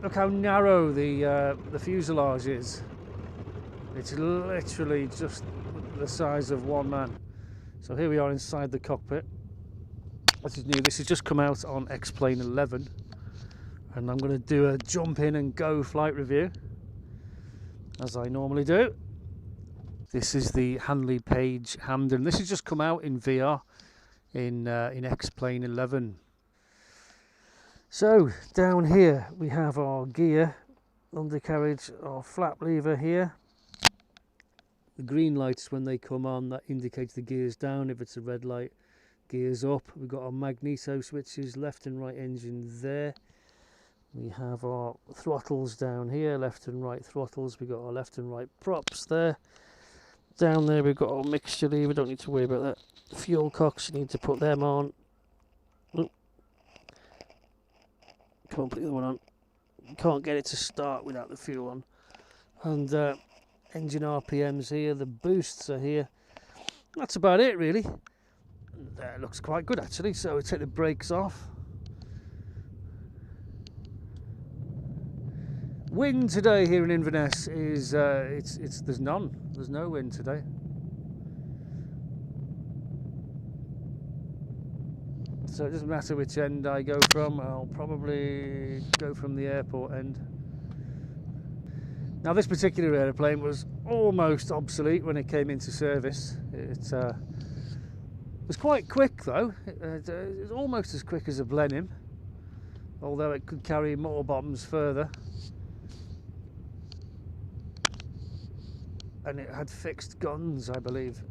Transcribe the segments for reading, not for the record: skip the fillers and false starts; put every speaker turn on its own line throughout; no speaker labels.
Look how narrow the fuselage is. It's literally just the size of one man. So here we are inside the cockpit. This is new. This has just come out on X-Plane 11, and I'm going to do a jump in and go flight review, as I normally do. This is the Handley Page Hampden. This has just come out in VR in X-Plane 11. So down here we have our gear, undercarriage, our flap lever here. The green lights, when they come on, that indicates the gear's down. If it's a red light, gear's up. We've got our magneto switches, left and right engine there. We have our throttles down here, left and right throttles. We've got our left and right props there. Down there we've got our mixture lever, don't need to worry about that. Fuel cocks, you need to put them on. Oop. Come on, put the other one on. You can't get it to start without the fuel on. And engine RPMs here, the boosts are here. That's about it really. It looks quite good actually. So we take the brakes off. Wind today here in Inverness is there's none. There's no wind today. So it doesn't matter which end I go from. I'll probably go from the airport end. Now this particular aeroplane was almost obsolete when it came into service. It was quite quick though. It was almost as quick as a Blenheim, although it could carry more bombs further. And it had fixed guns, I believe.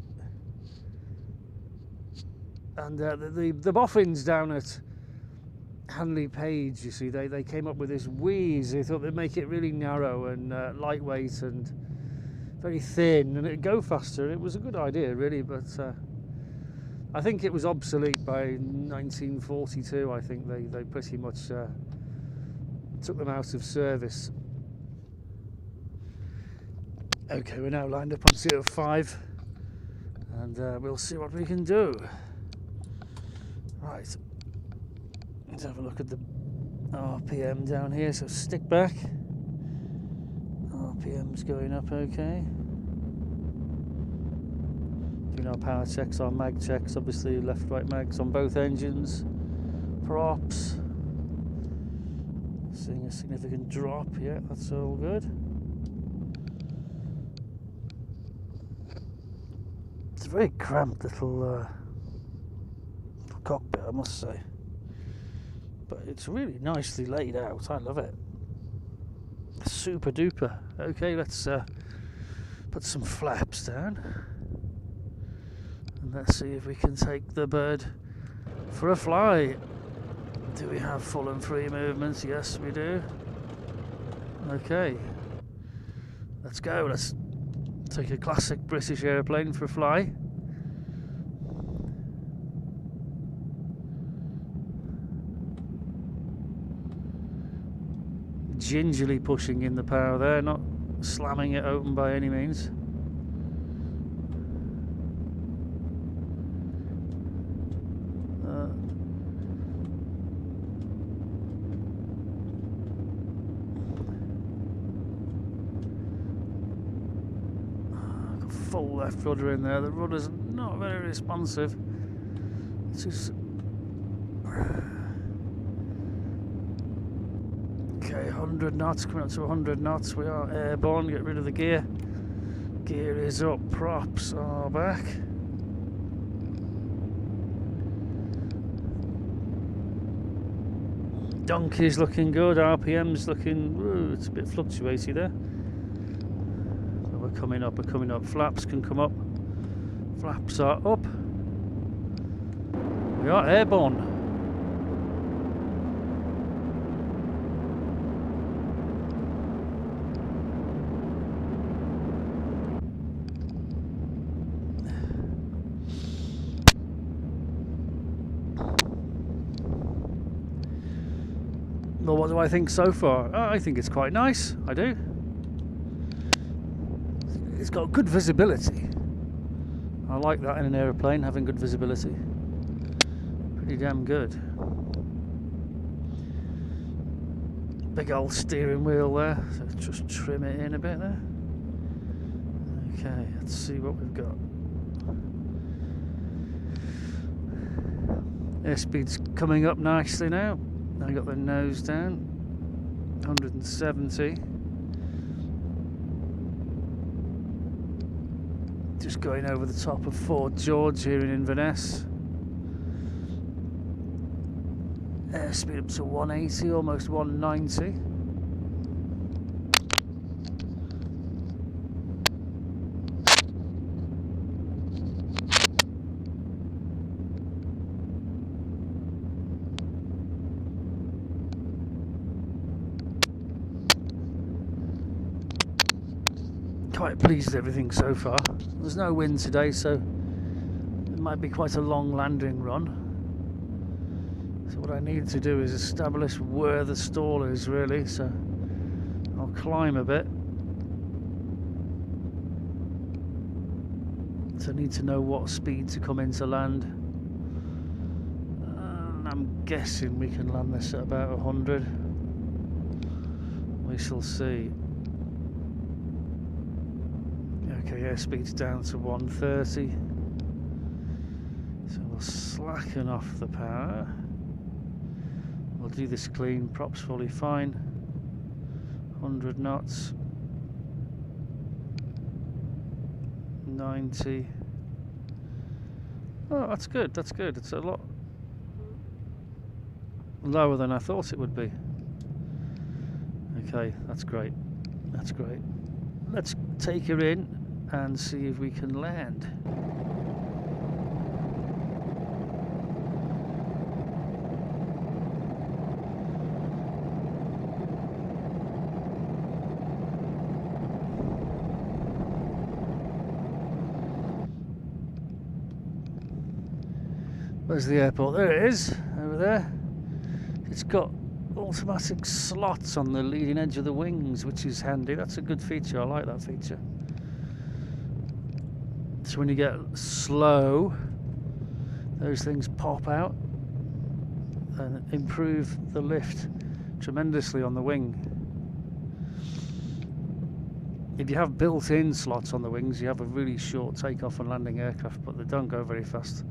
And the boffins down at Handley Page, you see, they came up with this wheeze. They thought they'd make it really narrow and lightweight and very thin, and it'd go faster. It was a good idea, really, but I think it was obsolete by 1942. I think they pretty much took them out of service. Okay, we're now lined up on 05, and we'll see what we can do. Right. Let's have a look at the RPM down here. So stick back. RPM's going up okay. Doing our power checks, our mag checks, obviously left, right mags on both engines. Props. Seeing a significant drop, yeah, that's all good. It's a very cramped little cockpit, I must say. But it's really nicely laid out. I love it. Super duper. Okay, let's put some flaps down, and let's see if we can take the bird for a fly. Do we have full and free movements? Yes, we do. Okay, let's go. Let's take a classic British aeroplane for a fly. Gingerly pushing in the power there, not slamming it open by any means. Got full left rudder in there. The rudder's not very responsive. It's just... Okay, 100 knots, coming up to 100 knots. We are airborne. Get rid of the gear. Gear is up, props are back. Donkey's looking good, RPM's looking, ooh, it's a bit fluctuaty there. So we're coming up. Flaps can come up. Flaps are up. We are airborne. Well, what do I think so far? I think it's quite nice, I do. It's got good visibility. I like that in an aeroplane, having good visibility. Pretty damn good. big old steering wheel there, so just trim it in a bit there. Okay, let's see what we've got. Airspeed's coming up nicely now. I got the nose down, 170. Just going over the top of Fort George here in Inverness. Airspeed up to 180, almost 190. Quite pleased with everything so far. There's no wind today, so it might be quite a long landing run. So what I need to do is establish where the stall is really, so I'll climb a bit. So I need to know what speed to come into land. And I'm guessing we can land this at about 100. We shall see. Okay, airspeed's down to 130. So we'll slacken off the power. We'll do this clean, props fully fine. 100 knots. 90. Oh, that's good, that's good. It's a lot lower than I thought it would be. Okay, that's great. That's great. Let's take her in and see if we can land. Where's the airport? There it is, over there. It's got automatic slots on the leading edge of the wings, which is handy. That's a good feature. I like that feature. So when you get slow, those things pop out and improve the lift tremendously on the wing. If you have built-in slots on the wings, you have a really short takeoff and landing aircraft, but they don't go very fast.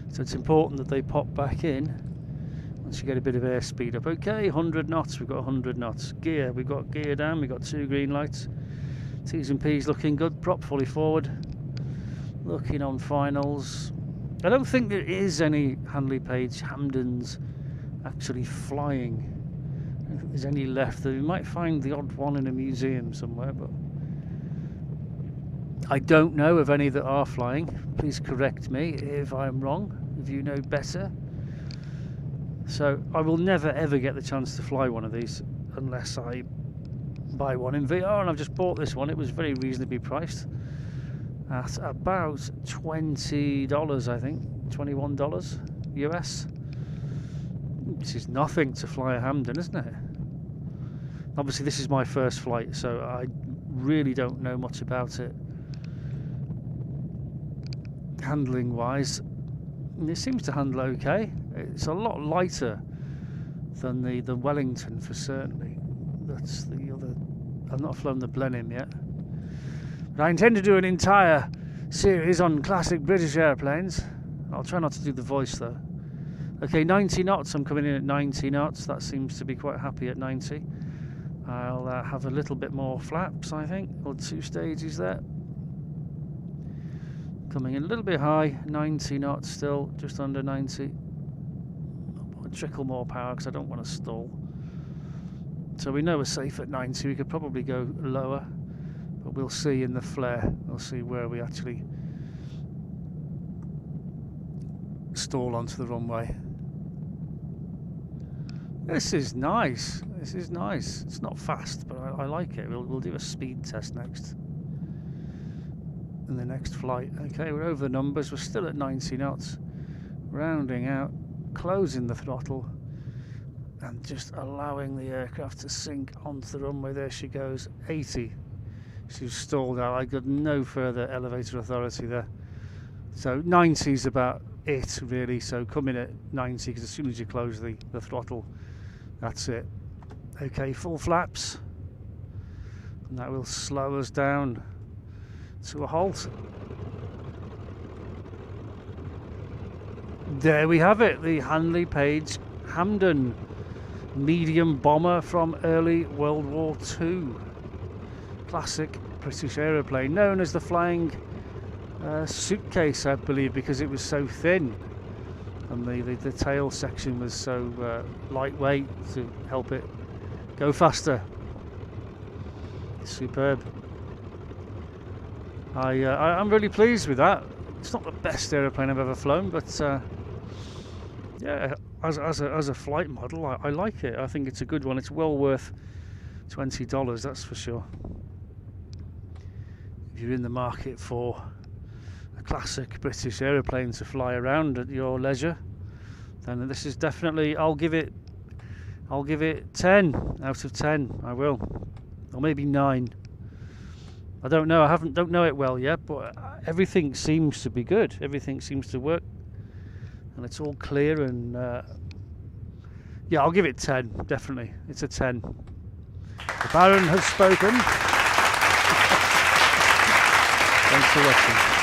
So it's important that they pop back in once you get a bit of airspeed up. Okay, 100 knots, we've got 100 knots. Gear, we've got gear down, we've got 2 green lights. T's and P's looking good, prop fully forward. Looking on finals. I don't think there is any Handley Page Hampdens actually flying. I don't think there's any left. We might find the odd one in a museum somewhere, but I don't know of any that are flying. Please correct me if I'm wrong, if you know better. So I will never ever get the chance to fly one of these unless I buy one in VR, and I've just bought this one. It was very reasonably priced at about $20, I think, $21 US, which is nothing to fly a Hampden, isn't it? Obviously this is my first flight, so I really don't know much about it handling wise. It seems to handle okay. It's a lot lighter than the Wellington for certainly. That's the other. I've not flown the Blenheim yet. But I intend to do an entire series on classic British airplanes. I'll try not to do the voice though. Okay, 90 knots. I'm coming in at 90 knots. That seems to be quite happy at 90. I'll have a little bit more flaps, I think, or 2 stages there. Coming in a little bit high, 90 knots still, just under 90. I'll trickle more power because I don't want to stall. So we know we're safe at 90. We could probably go lower, but we'll see in the flare. We'll see where we actually stall onto the runway. This is nice. This is nice. It's not fast, but I like it. We'll do a speed test next. In the next flight. Okay, we're over the numbers. We're still at 90 knots. Rounding out, closing the throttle, and just allowing the aircraft to sink onto the runway. There she goes, 80. She's stalled out. I got no further elevator authority there. So 90 is about it, really. So come in at 90, because as soon as you close the throttle, that's it. Okay, full flaps, and that will slow us down to a halt. There we have it, the Handley Page Hampden medium bomber from early World War II. Classic British aeroplane, known as the flying suitcase, I believe, because it was so thin, and the tail section was so lightweight to help it go faster. Superb. I'm really pleased with that. It's not the best aeroplane I've ever flown, but yeah, as a flight model, I like it. I think it's a good one. It's well worth $20, that's for sure. If you're in the market for a classic British aeroplane to fly around at your leisure, then this is definitely, I'll give it 10 out of 10. I will, or maybe 9. I don't know. Don't know it well yet, but everything seems to be good. Everything seems to work, and it's all clear. And yeah, I'll give it 10. Definitely, it's a 10. The Baron has spoken. Thanks for watching.